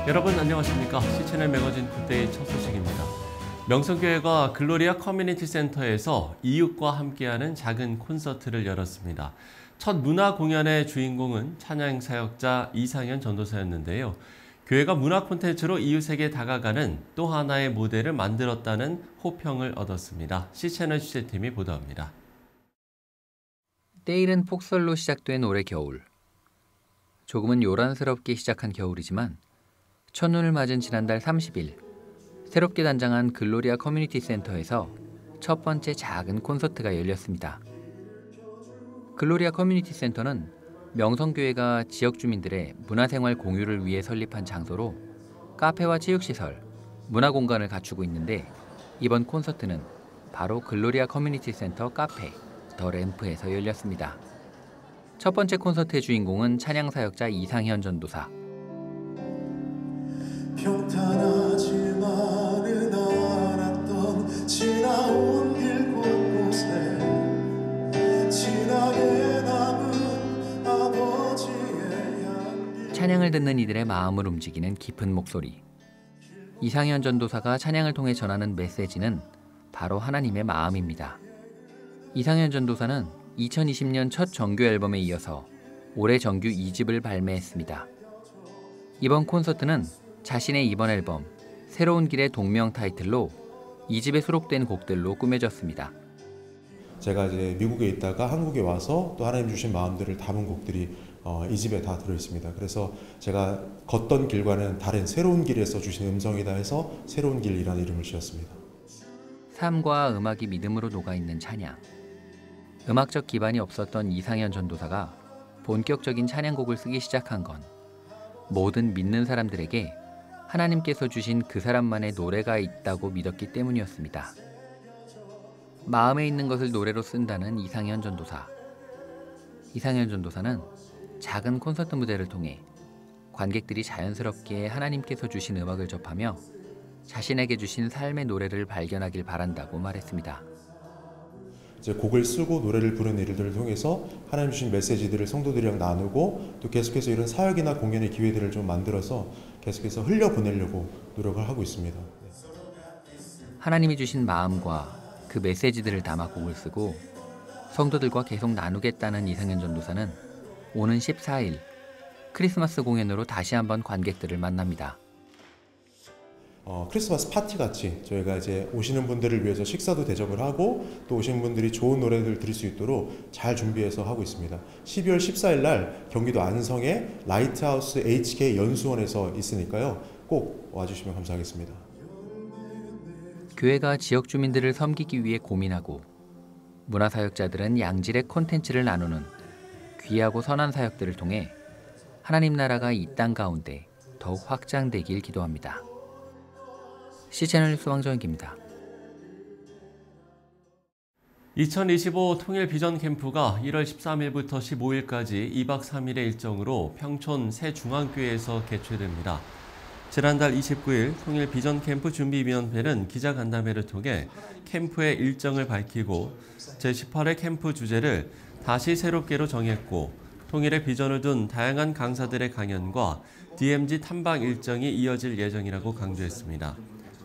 여러분 안녕하십니까? C채널 매거진 굿데이 첫 소식입니다. 명성교회가 글로리아 커뮤니티 센터에서 이웃과 함께하는 작은 콘서트를 열었습니다. 첫 문화 공연의 주인공은 찬양 사역자 이상현 전도사였는데요. 교회가 문화 콘텐츠로 이웃에게 다가가는 또 하나의 모델을 만들었다는 호평을 얻었습니다. C채널 취재팀이 보도합니다. 때이른 폭설로 시작된 올해 겨울. 조금은 요란스럽게 시작한 겨울이지만 첫눈을 맞은 지난달 30일 새롭게 단장한 글로리아 커뮤니티 센터에서 첫 번째 작은 콘서트가 열렸습니다. 글로리아 커뮤니티 센터는 명성교회가 지역 주민들의 문화생활 공유를 위해 설립한 장소로 카페와 체육시설, 문화공간을 갖추고 있는데 이번 콘서트는 바로 글로리아 커뮤니티 센터 카페 더 램프에서 열렸습니다. 첫 번째 콘서트의 주인공은 찬양 사역자 이상현 전도사. 평탄하지만은 않았던 지나온 길 곳곳에 진하게 남은 아버지의 향기. 찬양을 듣는 이들의 마음을 움직이는 깊은 목소리. 이상현 전도사가 찬양을 통해 전하는 메시지는 바로 하나님의 마음입니다. 이상현 전도사는 2020년 첫 정규 앨범에 이어서 올해 정규 2집을 발매했습니다. 이번 콘서트는 자신의 이번 앨범 새로운 길의 동명 타이틀로 2집에 수록된 곡들로 꾸며졌습니다. 제가 이제 미국에 있다가 한국에 와서 또 하나님 주신 마음들을 담은 곡들이 이 집에 다 들어있습니다. 그래서 제가 걷던 길과는 다른 새로운 길에서 주신 음성이다 해서 새로운 길이라는 이름을 지었습니다. 삶과 음악이 믿음으로 녹아있는 찬양. 음악적 기반이 없었던 이상현 전도사가 본격적인 찬양곡을 쓰기 시작한 건 모든 믿는 사람들에게 하나님께서 주신 그 사람만의 노래가 있다고 믿었기 때문이었습니다. 마음에 있는 것을 노래로 쓴다는 이상현 전도사. 이상현 전도사는 작은 콘서트 무대를 통해 관객들이 자연스럽게 하나님께서 주신 음악을 접하며 자신에게 주신 삶의 노래를 발견하길 바란다고 말했습니다. 이제 곡을 쓰고 노래를 부르는 일들을 통해서 하나님 주신 메시지들을 성도들이랑 나누고 또 계속해서 이런 사역이나 공연의 기회들을 좀 만들어서 계속해서 흘려보내려고 노력을 하고 있습니다. 하나님이 주신 마음과 그 메시지들을 담아 곡을 쓰고 성도들과 계속 나누겠다는 이상현 전도사는 오는 14일 크리스마스 공연으로 다시 한번 관객들을 만납니다. 크리스마스 파티 같이 저희가 이제 오시는 분들을 위해서 식사도 대접을 하고 또 오신 분들이 좋은 노래들 들을 수 있도록 잘 준비해서 하고 있습니다. 12월 14일 날 경기도 안성의 라이트하우스 HK 연수원에서 있으니까요. 꼭 와주시면 감사하겠습니다. 교회가 지역 주민들을 섬기기 위해 고민하고 문화사역자들은 양질의 콘텐츠를 나누는 귀하고 선한 사역들을 통해 하나님 나라가 이 땅 가운데 더욱 확장되길 기도합니다. C채널 뉴스 황정익입니다. 2025 통일 비전 캠프가 1월 13일부터 15일까지 2박 3일의 일정으로 평촌 새중앙교회에서 개최됩니다. 지난달 29일 통일 비전 캠프 준비위원회는 기자간담회를 통해 캠프의 일정을 밝히고 제18회 캠프 주제를 다시 새롭게로 정했고 통일의 비전을 둔 다양한 강사들의 강연과 DMZ 탐방 일정이 이어질 예정이라고 강조했습니다.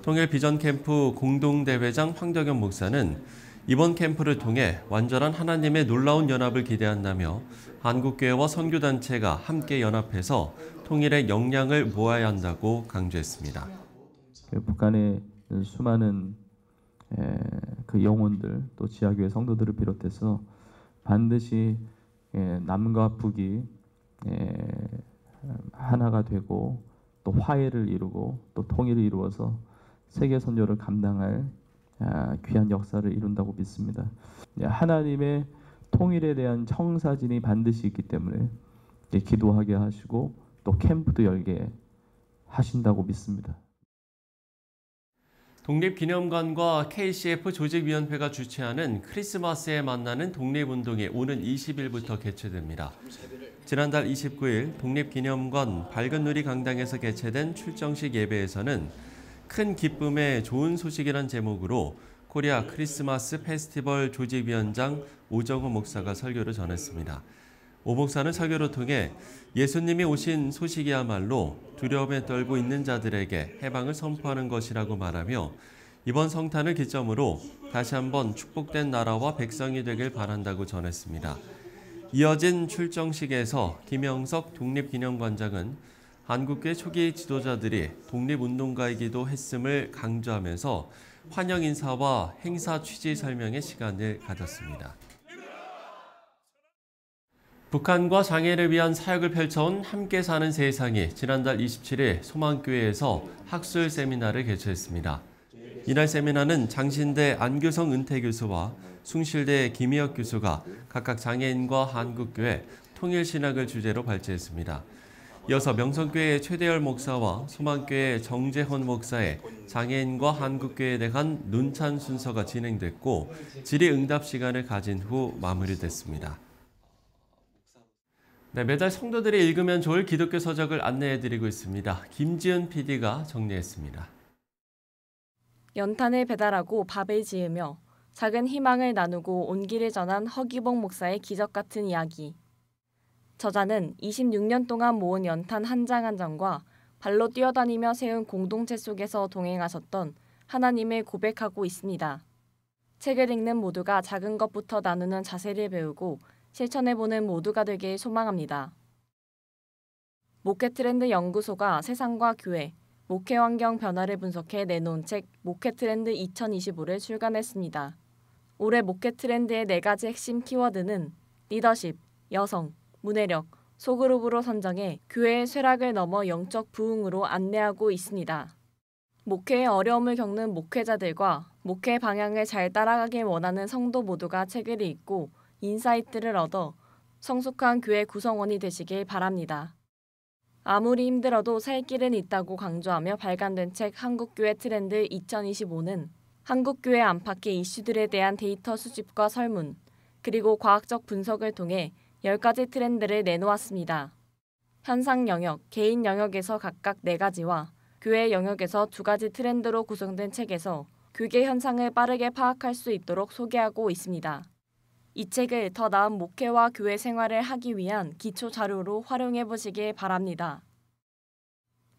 통일 비전 캠프 공동대회장 황덕연 목사는 이번 캠프를 통해 완전한 하나님의 놀라운 연합을 기대한다며 한국교회와 선교단체가 함께 연합해서 통일의 역량을 모아야 한다고 강조했습니다. 북한의 수많은 그 영혼들 또 지하교회 성도들을 비롯해서 반드시 남과 북이 하나가 되고 또 화해를 이루고 또 통일을 이루어서 세계 선교를 감당할 귀한 역사를 이룬다고 믿습니다. 하나님의 통일에 대한 청사진이 반드시 있기 때문에 기도하게 하시고 또 캠프도 열게 하신다고 믿습니다. 독립기념관과 KCF 조직위원회가 주최하는 크리스마스에 만나는 독립운동이 오는 20일부터 개최됩니다. 지난달 29일 독립기념관 밝은누리 강당에서 개최된 출정식 예배에서는 큰 기쁨의 좋은 소식이란 제목으로 코리아 크리스마스 페스티벌 조직위원장 오정호 목사가 설교를 전했습니다. 오 목사는 설교를 통해 예수님이 오신 소식이야말로 두려움에 떨고 있는 자들에게 해방을 선포하는 것이라고 말하며 이번 성탄을 기점으로 다시 한번 축복된 나라와 백성이 되길 바란다고 전했습니다. 이어진 출정식에서 김영석 독립기념관장은 한국교회 초기 지도자들이 독립운동가이기도 했음을 강조하면서 환영 인사와 행사 취지 설명의 시간을 가졌습니다. 북한과 장애를 위한 사역을 펼쳐온 함께 사는 세상이 지난달 27일 소망교회에서 학술 세미나를 개최했습니다. 이날 세미나는 장신대 안규성 은퇴 교수와 숭실대 김희혁 교수가 각각 장애인과 한국교회, 통일신학을 주제로 발제했습니다. 이어서 명성교회 최대열 목사와 소망교회 정재헌 목사의 장애인과 한국교회에 대한 논찬 순서가 진행됐고 질의응답 시간을 가진 후 마무리됐습니다. 네, 매달 성도들이 읽으면 좋을 기독교 서적을 안내해드리고 있습니다. 김지은 PD가 정리했습니다. 연탄을 배달하고 밥을 지으며 작은 희망을 나누고 온기를 전한 허기봉 목사의 기적 같은 이야기. 저자는 26년 동안 모은 연탄 한 장 한 장과 발로 뛰어다니며 세운 공동체 속에서 동행하셨던 하나님을 고백하고 있습니다. 책을 읽는 모두가 작은 것부터 나누는 자세를 배우고 실천해보는 모두가 되길 소망합니다. 목회트렌드 연구소가 세상과 교회, 목회 환경 변화를 분석해 내놓은 책 목회트렌드 2025를 출간했습니다. 올해 목회트렌드의 4가지 핵심 키워드는 리더십, 여성, 문해력, 소그룹으로 선정해 교회의 쇠락을 넘어 영적 부흥으로 안내하고 있습니다. 목회에 어려움을 겪는 목회자들과 목회 방향을 잘 따라가길 원하는 성도 모두가 책을 읽고 인사이트를 얻어 성숙한 교회 구성원이 되시길 바랍니다. 아무리 힘들어도 살 길은 있다고 강조하며 발간된 책 한국교회 트렌드 2025는 한국교회 안팎의 이슈들에 대한 데이터 수집과 설문, 그리고 과학적 분석을 통해 10가지 트렌드를 내놓았습니다. 현상 영역, 개인 영역에서 각각 4가지와 교회 영역에서 2가지 트렌드로 구성된 책에서 교계 현상을 빠르게 파악할 수 있도록 소개하고 있습니다. 이 책을 더 나은 목회와 교회 생활을 하기 위한 기초 자료로 활용해 보시길 바랍니다.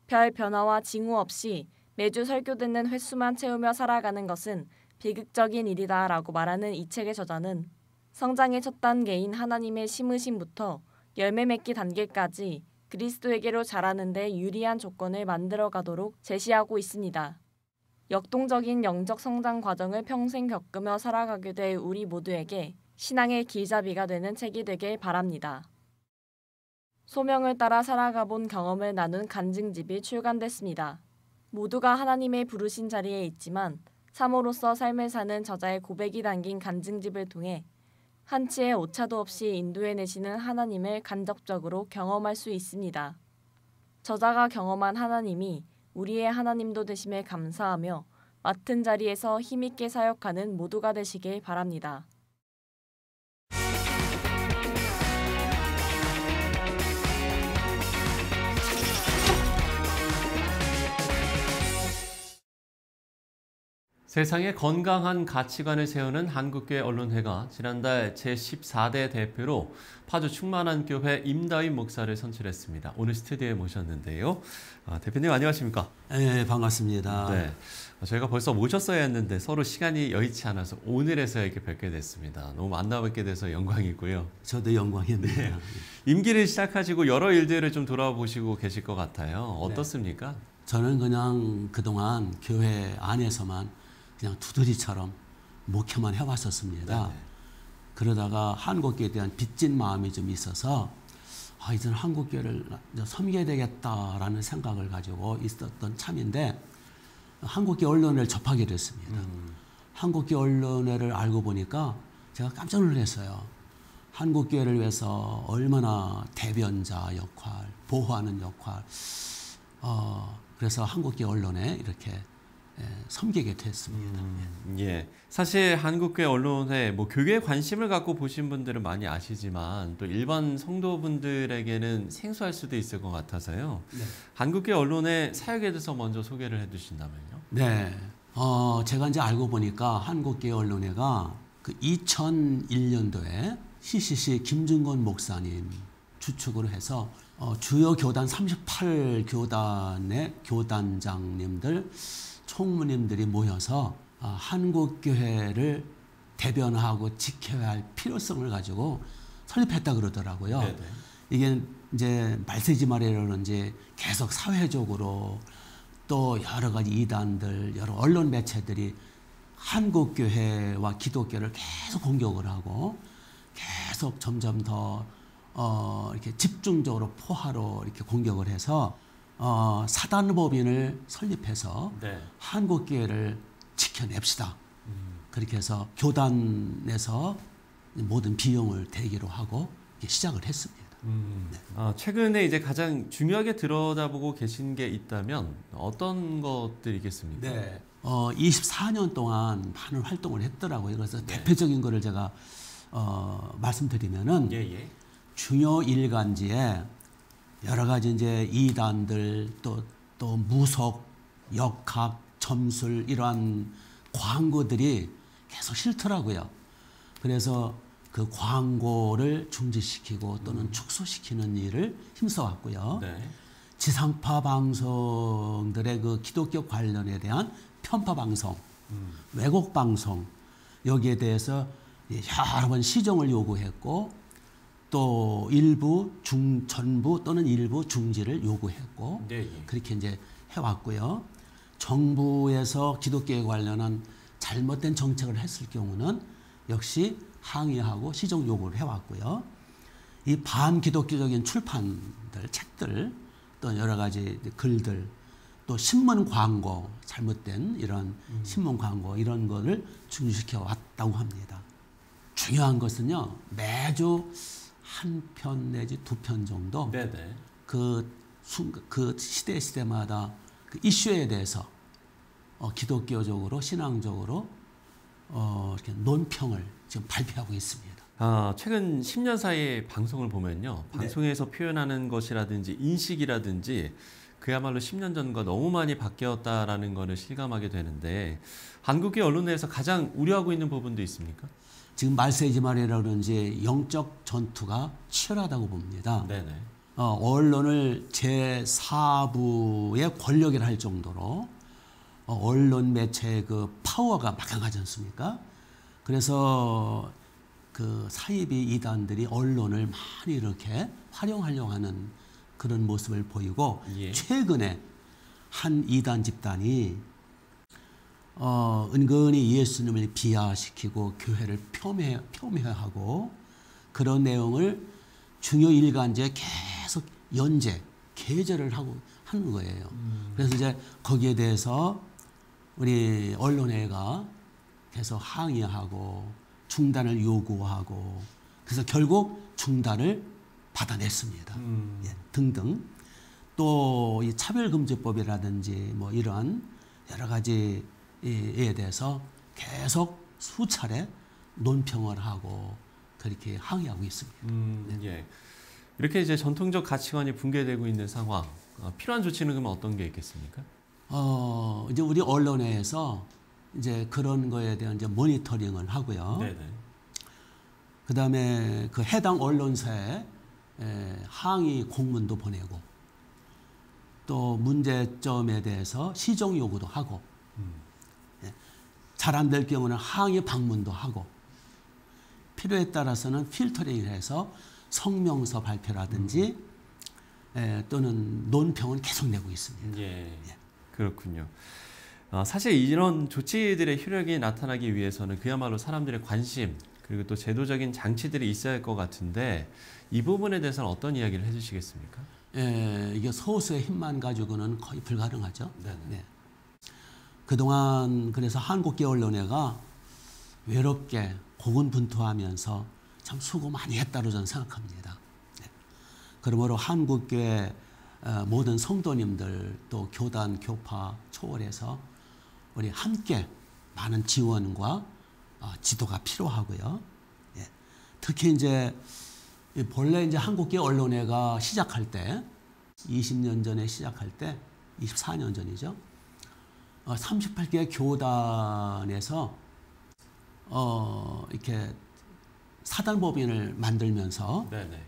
별 변화와 징후 없이 매주 설교 듣는 횟수만 채우며 살아가는 것은 비극적인 일이다 라고 말하는 이 책의 저자는 성장의 첫 단계인 하나님의 심으심부터 열매 맺기 단계까지 그리스도에게로 자라는 데 유리한 조건을 만들어 가도록 제시하고 있습니다. 역동적인 영적 성장 과정을 평생 겪으며 살아가게 될 우리 모두에게 신앙의 길잡이가 되는 책이 되길 바랍니다. 소명을 따라 살아가 본 경험을 나눈 간증집이 출간됐습니다. 모두가 하나님의 부르신 자리에 있지만 사모로서 삶을 사는 저자의 고백이 담긴 간증집을 통해 한치의 오차도 없이 인도해내시는 하나님을 간접적으로 경험할 수 있습니다. 저자가 경험한 하나님이 우리의 하나님도 되심에 감사하며 맡은 자리에서 힘있게 사역하는 모두가 되시길 바랍니다. 세상에 건강한 가치관을 세우는 한국교회 언론회가 지난달 제14대 대표로 파주 충만한교회 임다윈 목사를 선출했습니다. 오늘 스튜디오에 모셨는데요. 대표님 안녕하십니까? 네, 반갑습니다. 네, 저희가 벌써 모셨어야 했는데 서로 시간이 여의치 않아서 오늘에서야 이렇게 뵙게 됐습니다. 너무 만나뵙게 돼서 영광이고요. 저도 영광입니다. 네. 임기를 시작하시고 여러 일들을 좀 돌아보시고 계실 것 같아요. 어떻습니까? 저는 그냥 그동안 교회 안에서만 그냥 두드리처럼 목회만 해왔었습니다. 네네. 그러다가 한국교회에 대한 빚진 마음이 좀 있어서 이제는 한국교회를 섬겨야 되겠다라는 생각을 가지고 있었던 참인데 한국교회 언론회를 접하게 됐습니다. 한국교회 언론회를 알고 보니까 제가 깜짝 놀랐어요. 한국교회를 위해서 얼마나 대변자 역할, 보호하는 역할, 그래서 한국교회 언론에 이렇게 섬기게 됐습니다. 예. 사실 한국교회 언론에 교회에 관심을 갖고 보신 분들은 많이 아시지만 또 일반 성도분들에게는 생소할 수도 있을 것 같아서요. 네. 한국교회 언론의 사역에 대해서 먼저 소개를 해주신다면요. 네. 제가 이제 알고 보니까 한국교회 언론회가 그 2001년도에 CCC 김준건 목사님 주축으로 해서 주요 교단 38교단의 교단장님들, 총무님들이 모여서 한국교회를 대변하고 지켜야 할 필요성을 가지고 설립했다 그러더라고요. 네네. 이게 이제 말세지 말이라든지 계속 사회적으로 또 여러 가지 이단들, 여러 언론 매체들이 한국교회와 기독교를 계속 공격을 하고 계속 점점 더 이렇게 집중적으로 포화로 이렇게 공격을 해서 사단법인을 설립해서 네. 한국교회를 지켜냅시다. 그렇게 해서 교단에서 모든 비용을 대기로 하고 시작을 했습니다. 최근에 이제 가장 중요하게 들여다보고 계신 게 있다면 어떤 것들이겠습니까? 네. 24년 동안 많은 활동을 했더라고요. 그래서 대표적인 거를 제가 말씀드리면은 중요 일간지에 여러 가지 이제 이단들 또 무속, 역학, 점술 이러한 광고들이 계속 싫더라고요. 그래서 그 광고를 중지시키고 또는 축소시키는 일을 힘써왔고요. 네. 지상파 방송들의 그 기독교 관련에 대한 편파 방송, 왜곡 방송 여기에 대해서 여러 번 시정을 요구했고 또 전부 또는 일부 중지를 요구했고 그렇게 이제 해왔고요. 정부에서 기독교에 관련한 잘못된 정책을 했을 경우는 역시 항의하고 시정 요구를 해왔고요. 이 반기독교적인 출판들, 책들, 또 여러 가지 글들, 또 신문 광고, 잘못된 이런 신문 광고 이런 거를 중지시켜 왔다고 합니다. 중요한 것은요, 매주 한 편 내지 2편 정도 그 시대마다 그 이슈에 대해서 기독교적으로 신앙적으로 이렇게 논평을 지금 발표하고 있습니다. 최근 10년 사이의 방송을 보면요, 방송에서 표현하는 것이라든지 인식이라든지 그야말로 10년 전과 너무 많이 바뀌었다라는 것을 실감하게 되는데 한국의 언론에서 가장 우려하고 있는 부분도 있습니까? 지금 말세지 말이라든지 영적 전투가 치열하다고 봅니다. 언론을 제4부의 권력이라 할 정도로 언론 매체의 그 파워가 막강하지 않습니까? 그래서 그 사이비 이단들이 언론을 많이 이렇게 활용하려고 하는 그런 모습을 보이고 최근에 한 이단 집단이 은근히 예수님을 비하시키고 교회를 폄훼하고 그런 내용을 중요 일간지에 계속 게재를 하는 거예요. 그래서 이제 거기에 대해서 우리 언론회가 계속 항의하고 중단을 요구하고 그래서 결국 중단을 받아냈습니다. 등등. 또 이 차별금지법이라든지 뭐 이런 여러 가지에 대해서 계속 수차례 논평을 하고 그렇게 항의하고 있습니다. 이렇게 이제 전통적 가치관이 붕괴되고 있는 상황, 필요한 조치는 그럼 어떤 게 있겠습니까? 이제 우리 언론회에서 이제 그런 거에 대한 이제 모니터링을 하고요. 그 다음에 그 해당 언론사에 항의 공문도 보내고 또 문제점에 대해서 시정 요구도 하고 잘 안 될 경우는 항의 방문도 하고 필요에 따라서는 필터링을 해서 성명서 발표라든지 또는 논평은 계속 내고 있습니다. 그렇군요. 사실 이런 조치들의 효력이 나타나기 위해서는 그야말로 사람들의 관심 그리고 또 제도적인 장치들이 있어야 할 것 같은데 이 부분에 대해서는 어떤 이야기를 해주시겠습니까? 이게 소수의 힘만 가지고는 거의 불가능하죠. 그동안 그래서 한국계 언론회가 외롭게 고군분투하면서 참 수고 많이 했다고 저는 생각합니다. 그러므로 한국교회 모든 성도님들 또 교단, 교파 초월해서 우리 함께 많은 지원과 지도가 필요하고요. 특히 이제 본래 이제 한국계 언론회가 시작할 때 20년 전에 시작할 때 24년 전이죠. 38개 교단에서 이렇게 사단법인을 만들면서 네네.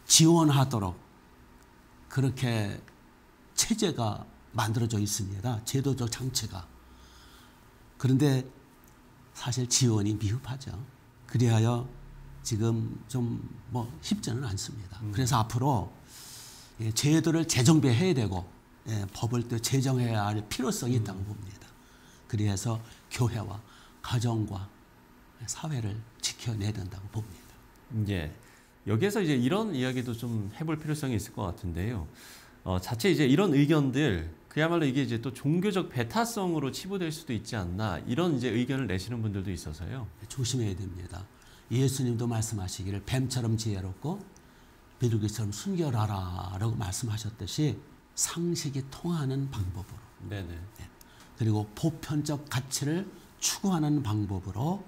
지원하도록 그렇게 체제가 만들어져 있습니다. 제도적 장치가. 그런데 사실 지원이 미흡하죠. 그리하여 지금 좀 뭐 쉽지는 않습니다. 그래서 앞으로 제도를 재정비해야 되고 법을 또 제정해야 할 필요성이 있다고 봅니다. 그래서 교회와 가정과 사회를 지켜내야 된다고 봅니다. 예. 여기에서 이제 이런 이야기도 좀 해볼 필요성이 있을 것 같은데요. 자체 이제 이런 의견들 그야말로 이게 이제 또 종교적 배타성으로 치부될 수도 있지 않나 이런 이제 의견을 내시는 분들도 있어서요. 조심해야 됩니다. 예수님도 말씀하시기를 뱀처럼 지혜롭고 비둘기처럼 순결하라라고 말씀하셨듯이 상식이 통하는 방법으로. 네네. 그리고 보편적 가치를 추구하는 방법으로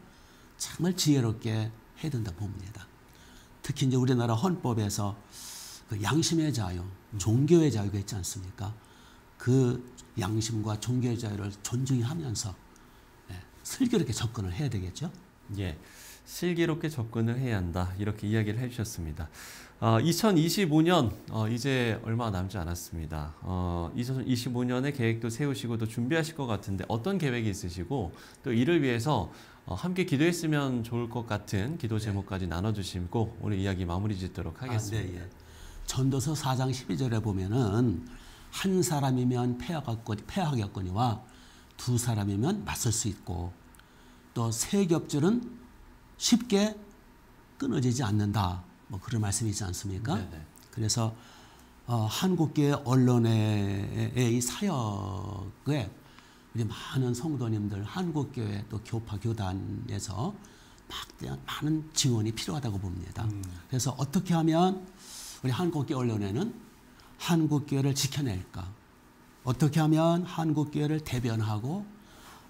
정말 지혜롭게 해야 된다 봅니다. 특히 이제 우리나라 헌법에서 그 양심의 자유, 종교의 자유가 있지 않습니까? 그 양심과 종교의 자유를 존중하면서 슬기롭게 접근을 해야 되겠죠. 예. 슬기롭게 접근을 해야 한다. 이렇게 이야기를 해주셨습니다. 2025년 이제 얼마 남지 않았습니다. 2025년의 계획도 세우시고 또 준비하실 것 같은데 어떤 계획이 있으시고 또 이를 위해서 함께 기도했으면 좋을 것 같은 기도 제목까지 나눠주시고 오늘 이야기 마무리 짓도록 하겠습니다. 네. 전도서 4장 12절에 보면은 한 사람이면 패하겠거니와 두 사람이면 맞설 수 있고 또 세 겹줄은 쉽게 끊어지지 않는다. 뭐 그런 말씀이 있지 않습니까? 네네. 그래서 한국교회 언론의 이 사역에 우리 많은 성도님들 한국교회 또 교파 교단에서 많은 지원이 필요하다고 봅니다. 그래서 어떻게 하면 우리 한국교회 언론에는 한국교회를 지켜낼까? 어떻게 하면 한국교회를 대변하고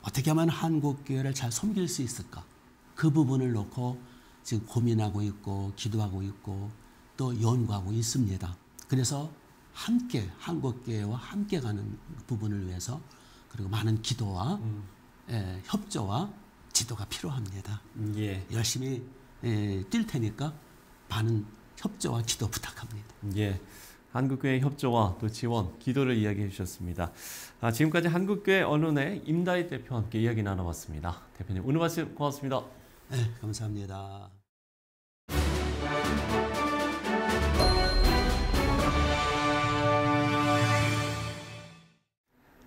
어떻게 하면 한국교회를 잘 섬길 수 있을까? 그 부분을 놓고 지금 고민하고 있고 기도하고 있고 또 연구하고 있습니다. 그래서 함께 한국교회와 함께 가는 부분을 위해서 그리고 많은 기도와 협조와 지도가 필요합니다. 예. 열심히 뛸 테니까 많은 협조와 기도 부탁합니다. 예. 한국교회 협조와 또 지원, 기도를 이야기해 주셨습니다. 지금까지 한국교회 언론의 임다희 대표와 함께 이야기 나눠봤습니다. 대표님 오늘 말씀 고맙습니다. 네, 감사합니다.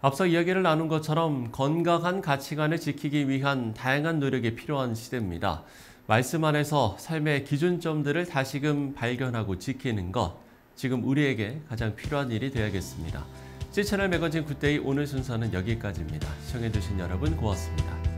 앞서 이야기를 나눈 것처럼 건강한 가치관을 지키기 위한 다양한 노력이 필요한 시대입니다. 말씀 안에서 삶의 기준점들을 다시금 발견하고 지키는 것, 지금 우리에게 가장 필요한 일이 되어야겠습니다. C채널 매거진 굿데이 오늘 순서는 여기까지입니다. 시청해주신 여러분 고맙습니다.